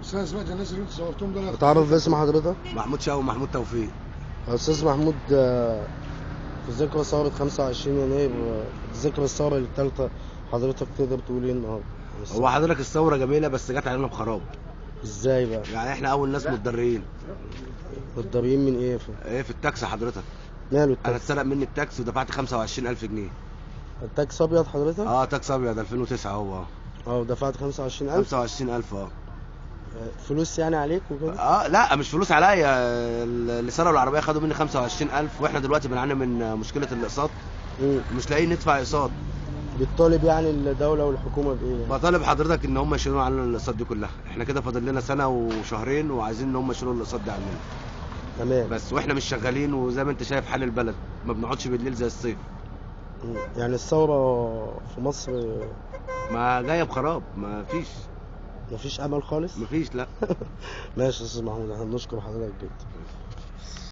بس انا سمعت الناس اللي انت صورتهم دول تعرف باسم حضرتك؟ محمود شاو ومحمود توفيق. يا استاذ محمود، في ذكرى ثورة 25 يناير، في ذكرى الثورة الثالثة، حضرتك تقدر تقول ايه النهارده؟ هو حضرتك الثوره جميله بس جت علينا بخراب. ازاي بقى؟ يعني احنا اول ناس متضررين. متضررين من ايه؟ ايه في التاكسي حضرتك؟ ماله انا التاكسي؟ اتسرق مني التاكسي ودفعت 25000 جنيه. التاكسي ابيض حضرتك؟ اه تاكسي ابيض 2009 هو. دفعت 25,000. 25000 فلوس يعني عليك وكده؟ لا مش فلوس عليا. اللي سرقوا العربيه خدوا مني 25000 واحنا دلوقتي بنعاني من مشكله الاقساط. مش لاقيين ندفع اقساط. بتطالب يعني الدولة والحكومة بايه يعني؟ بطالب حضرتك ان هم يشيلوا عنا الاقساط دي كلها. احنا كده فاضل لنا سنه وشهرين وعايزين ان هم يشيلوا الاقساط دي عننا. تمام. بس واحنا مش شغالين، وزي ما انت شايف حال البلد ما بنقعدش بالليل زي الصيف. يعني الثورة في مصر ما جايه بخراب، ما فيش. مفيش امل خالص؟ مفيش لا. ماشي يا استاذ محمود، احنا بنشكر حضرتك جدا.